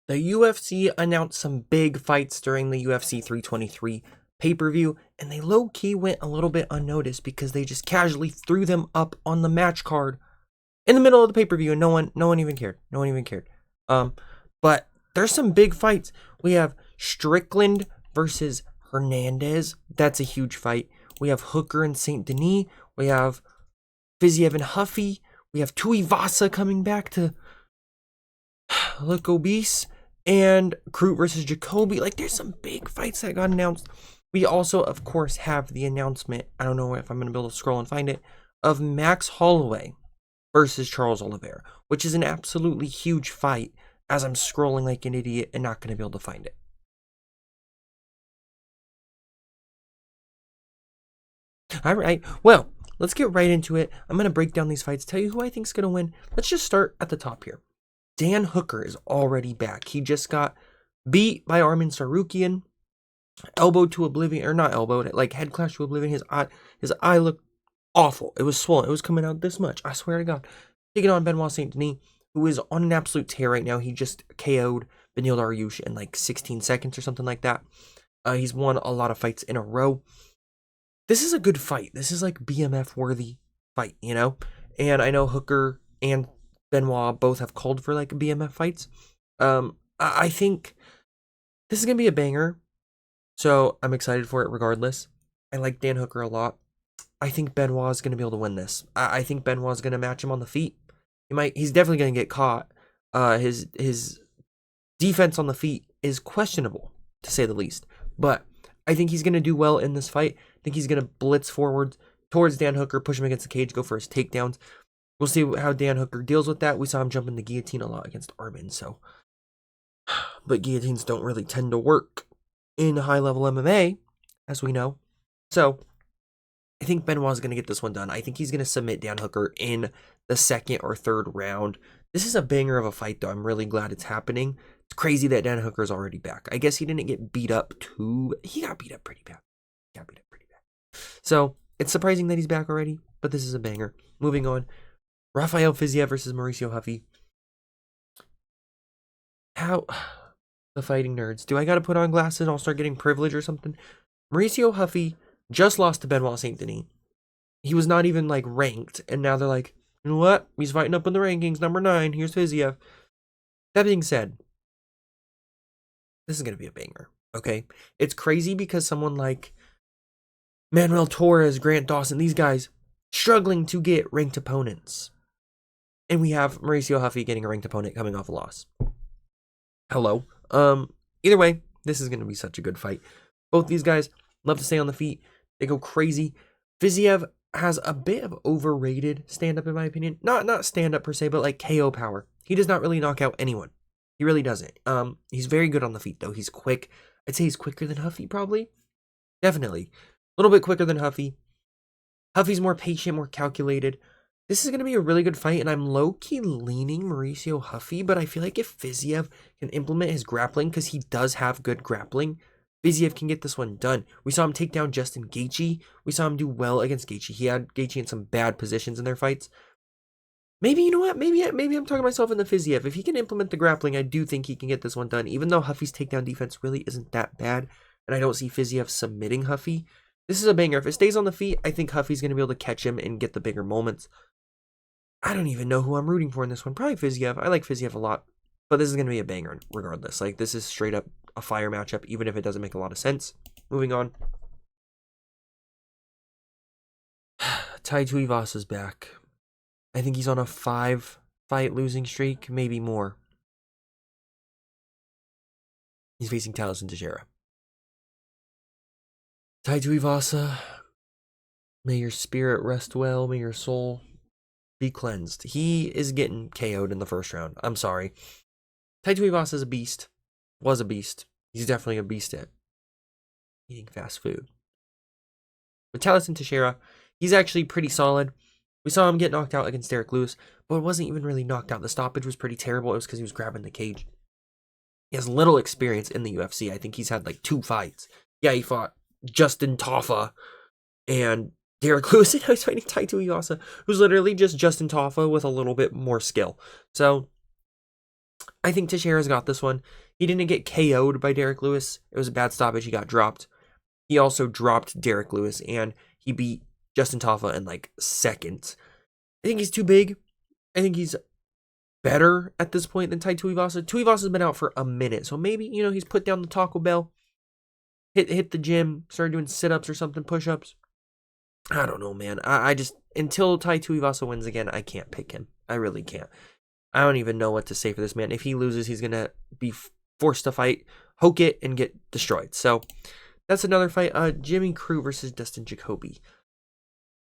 The UFC announced some big fights during the UFC 323 pay-per-view, and they low-key went a little bit unnoticed because they just casually threw them up on the match card in the middle of the pay-per-view, and no one even cared. No one even cared. But there's some big fights. We have Strickland versus Hernandez. That's a huge fight. We have Hooker and Saint Denis. We have Fiziev and Huffy. We have Tuivasa coming back to look obese. And Crute versus Jacoby. Like, there's some big fights that got announced. We also, of course, have the announcement, I don't know if I'm going to be able to scroll and find it, of Max Holloway versus Charles Oliveira, which is an absolutely huge fight, as I'm scrolling like an idiot and not going to be able to find it. All right, well, let's get right into it. I'm going to break down these fights, tell you who I think is going to win. Let's just start at the top here. Dan Hooker is already back. He just got beat by Arman Tsarukyan, elbow to oblivion, or not elbow, like head clash to oblivion. His eye looked awful. It was swollen. It was coming out this much. I swear to God. Taking on Benoit Saint Denis, who is on an absolute tear right now. He just KO'd Beneil Dariush in like 16 seconds or something like that. He's won a lot of fights in a row. This is a good fight. This is like BMF worthy fight, you know? And I know Hooker and Benoit both have called for like BMF fights. I think this is going to be a banger. So I'm excited for it regardless. I like Dan Hooker a lot. I think Benoit is going to be able to win this. I think Benoit is going to match him on the feet. He's definitely going to get caught. His defense on the feet is questionable, to say the least. But I think he's going to do well in this fight. I think he's going to blitz forward towards Dan Hooker, push him against the cage, go for his takedowns. We'll see how Dan Hooker deals with that. We saw him jump in the guillotine a lot against Arman, so. But guillotines don't really tend to work in high-level MMA, as we know. So, I think Benoit's going to get this one done. I think he's going to submit Dan Hooker in the second or third round. This is a banger of a fight, though. I'm really glad it's happening. It's crazy that Dan Hooker's already back. I guess he didn't get beat up too. He got beat up pretty bad. So, it's surprising that he's back already, but this is a banger. Moving on. Rafael Fiziev versus Mauricio Huffy. How? The fighting nerds. Do I gotta put on glasses and I'll start getting privilege or something? Mauricio Huffy just lost to Benoit Saint Denis. He was not even like ranked, and now they're like, you know what? He's fighting up in the rankings, number 9. Here's Fiziev. That being said, this is gonna be a banger. Okay, it's crazy because someone like Manuel Torres, Grant Dawson, these guys struggling to get ranked opponents. And we have Mauricio Huffy getting a ranked opponent coming off a loss. Hello. Either way, this is going to be such a good fight. Both these guys love to stay on the feet. They go crazy. Fiziev has a bit of overrated stand-up, in my opinion. Not stand-up per se, but like KO power. He does not really knock out anyone. He really doesn't. He's very good on the feet, though. He's quick. I'd say he's quicker than Huffy, probably. Definitely. A little bit quicker than Huffy. Huffy's more patient, more calculated. This is going to be a really good fight, and I'm low-key leaning Mauricio Huffy, but I feel like if Fiziev can implement his grappling, because he does have good grappling, Fiziev can get this one done. We saw him take down Justin Gaethje. We saw him do well against Gaethje. He had Gaethje in some bad positions in their fights. Maybe, you know what? Maybe I'm talking myself in the Fiziev. If he can implement the grappling, I do think he can get this one done, even though Huffy's takedown defense really isn't that bad, and I don't see Fiziev submitting Huffy. This is a banger. If it stays on the feet, I think Huffy's going to be able to catch him and get the bigger moments. I don't even know who I'm rooting for in this one. Probably Fiziev. I like Fiziev a lot. But this is going to be a banger regardless. Like, this is straight up a fire matchup, even if it doesn't make a lot of sense. Moving on. Tai Tuivasa's back. I think he's on a 5-fight losing streak, maybe more. He's facing Thaleson Teixeira. Tai Tuivasa, may your spirit rest well, may your soul be cleansed. He is getting KO'd in the first round. I'm sorry. Tai Tuivasa is a beast. Was a beast. He's definitely a beast at eating fast food. But Thaleson Teixeira, he's actually pretty solid. We saw him get knocked out against Derek Lewis, but it wasn't even really knocked out. The stoppage was pretty terrible. It was because he was grabbing the cage. He has little experience in the UFC. I think he's had like 2 fights. Yeah, he fought Justin Taffa and Derek Lewis, and now he's fighting Tai Tuivasa, who's literally just Justin Taffa with a little bit more skill. So, I think Teixeira's got this one. He didn't get KO'd by Derek Lewis. It was a bad stoppage. He got dropped. He also dropped Derek Lewis, and he beat Justin Tafa in like seconds. I think he's too big. I think he's better at this point than Tai Tuivasa. Tuivasa's been out for a minute, so maybe, he's put down the Taco Bell, hit the gym, started doing sit-ups or something, push-ups. I don't know, man. I just, until Tai Tuivasa wins again, I can't pick him. I really can't. I don't even know what to say for this man. If he loses, he's going to be forced to fight Hokit and get destroyed. So, that's another fight. Jimmy Crute versus Dustin Jacoby.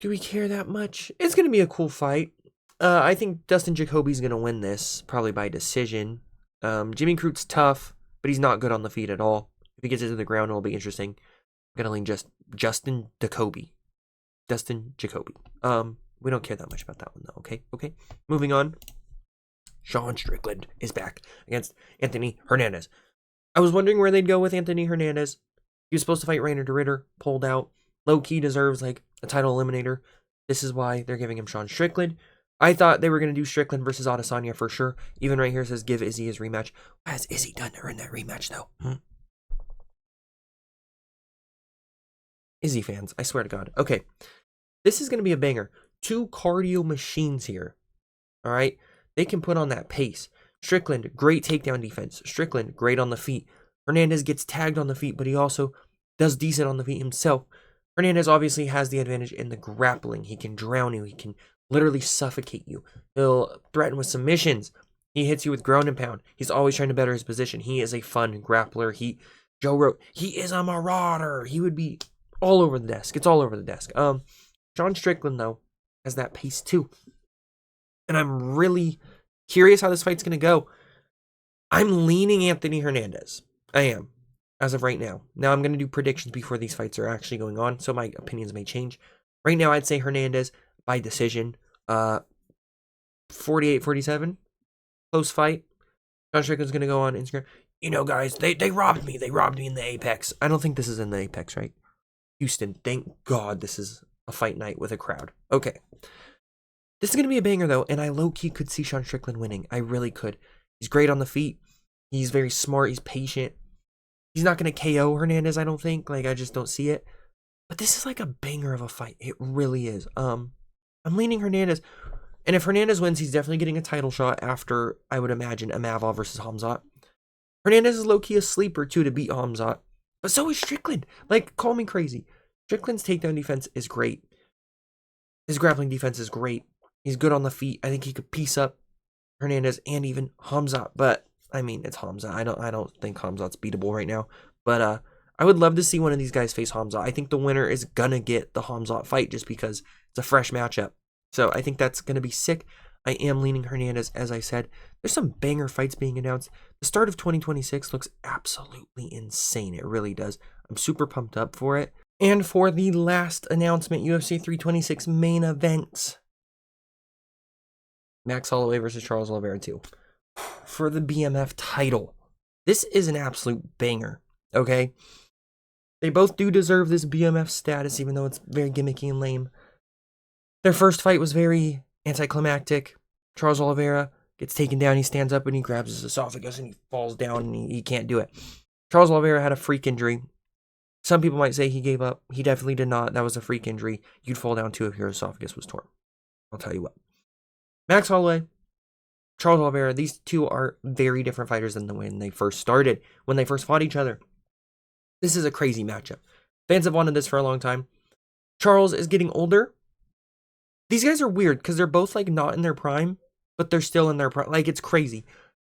Do we care that much? It's going to be a cool fight. I think Dustin Jacoby's going to win this, probably by decision. Jimmy Crute's tough, but he's not good on the feet at all. If he gets it to the ground, it'll be interesting. I'm going to lean just Dustin Jacoby. We don't care that much about that one, though, okay? Moving on. Sean Strickland is back against Anthony Hernandez. I was wondering where they'd go with Anthony Hernandez. He was supposed to fight Rainer DeRitter, pulled out. Low-key deserves, a title eliminator. This is why they're giving him Sean Strickland. I thought they were going to do Strickland versus Adesanya for sure. Even right here it says give Izzy his rematch. What has Izzy done to earn that rematch, though? Izzy fans, I swear to God. Okay, this is going to be a banger. 2 cardio machines here. All right? They can put on that pace. Strickland, great takedown defense. Strickland, great on the feet. Hernandez gets tagged on the feet, but he also does decent on the feet himself. Hernandez obviously has the advantage in the grappling. He can drown you. He can literally suffocate you. He'll threaten with submissions. He hits you with ground and pound. He's always trying to better his position. He is a fun grappler. Joe wrote, he is a marauder. He would be all over the desk. It's all over the desk. Sean Strickland, though, has that pace too. And I'm really curious how this fight's going to go. I'm leaning Anthony Hernandez. I am, as of right now. Now I'm going to do predictions before these fights are actually going on, so my opinions may change. Right now, I'd say Hernandez by decision. 48-47. Close fight. Sean Strickland's going to go on Instagram. Guys, they robbed me. They robbed me in the Apex. I don't think this is in the Apex, right? Houston, thank God this is a fight night with a crowd. Okay. This is going to be a banger, though, and I low-key could see Sean Strickland winning. I really could. He's great on the feet. He's very smart. He's patient. He's not going to KO Hernandez, I don't think. I just don't see it. But this is a banger of a fight. It really is. I'm leaning Hernandez. And if Hernandez wins, he's definitely getting a title shot after, I would imagine, Imavov versus Hamzat. Hernandez is low-key a sleeper, too, to beat Hamzat. But so is Strickland. Call me crazy. Strickland's takedown defense is great. His grappling defense is great. He's good on the feet. I think he could piece up Hernandez and even Hamzat. But, it's Hamzat. I don't think Hamzat's beatable right now. But I would love to see one of these guys face Hamzat. I think the winner is going to get the Hamzat fight just because it's a fresh matchup. So I think that's going to be sick. I am leaning Hernandez, as I said. There's some banger fights being announced. The start of 2026 looks absolutely insane. It really does. I'm super pumped up for it. And for the last announcement, UFC 326 main event. Max Holloway versus Charles Oliveira 2. For the BMF title. This is an absolute banger, okay? They both do deserve this BMF status, even though it's very gimmicky and lame. Their first fight was very anticlimactic. Charles Oliveira gets taken down. He stands up and he grabs his esophagus and he falls down and he can't do it. Charles Oliveira had a freak injury. Some people might say he gave up. He definitely did not. That was a freak injury. You'd fall down too if your esophagus was torn. I'll tell you what. Max Holloway, Charles Oliveira, these two are very different fighters than when they first started, when they first fought each other. This is a crazy matchup. Fans have wanted this for a long time. Charles is getting older. These guys are weird because they're both not in their prime, but they're still in their prime. It's crazy.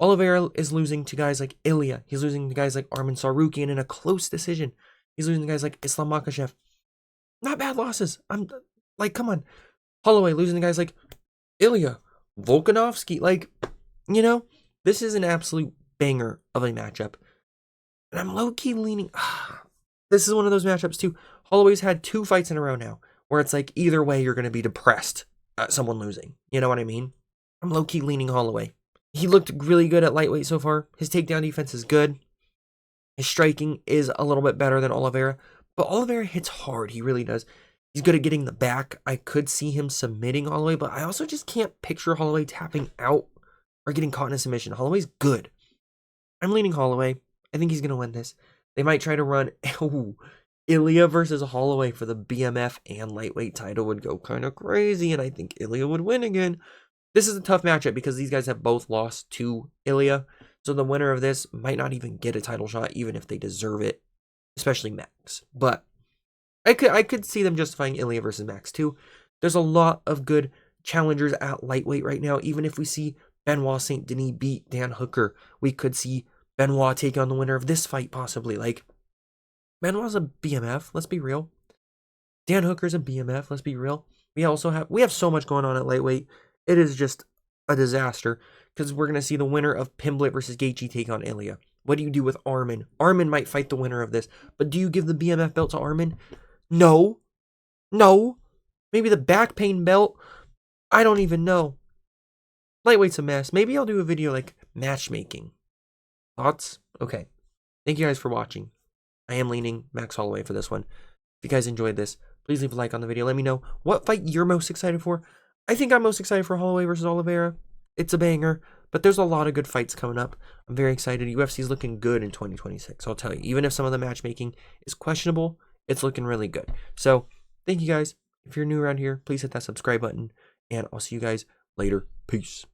Oliveira is losing to guys like Ilya. He's losing to guys like Arman Tsarukyan in a close decision. He's losing to guys like Islam Makhachev. Not bad losses. Come on. Holloway losing to guys like Ilya, Volkanovski. This is an absolute banger of a matchup. And I'm low-key leaning. This is one of those matchups, too. Holloway's had 2 fights in a row now, where it's either way you're going to be depressed at someone losing. You know what I mean? I'm low-key leaning Holloway. He looked really good at lightweight so far. His takedown defense is good. His striking is a little bit better than Oliveira. But Oliveira hits hard. He really does. He's good at getting the back. I could see him submitting Holloway, but I also just can't picture Holloway tapping out. are getting caught in a submission. Holloway's good. I'm leaning Holloway. I think he's going to win this. They might try to run Ilya versus Holloway for the BMF and lightweight title would go kind of crazy, and I think Ilya would win again. This is a tough matchup because these guys have both lost to Ilya, so the winner of this might not even get a title shot, even if they deserve it, especially Max. But I could see them justifying Ilya versus Max too. There's a lot of good challengers at lightweight right now. Even if we see Benoit Saint Denis beat Dan Hooker, we could see Benoit take on the winner of this fight possibly. Like, Benoit's a BMF, let's be real. Dan Hooker's a BMF, let's be real. We have so much going on at lightweight. It is just a disaster because we're going to see the winner of Pimblett versus Gaethje take on Ilya. What do you do with Arman? Arman might fight the winner of this, but do you give the BMF belt to Arman? No. Maybe the back pain belt? I don't even know. Lightweight's a mess. Maybe I'll do a video like matchmaking. Thoughts? Okay. Thank you guys for watching. I am leaning Max Holloway for this one. If you guys enjoyed this, please leave a like on the video. Let me know what fight you're most excited for. I think I'm most excited for Holloway versus Oliveira. It's a banger, but there's a lot of good fights coming up. I'm very excited. UFC's looking good in 2026. I'll tell you, even if some of the matchmaking is questionable, it's looking really good. So thank you guys. If you're new around here, please hit that subscribe button, and I'll see you guys later. Peace.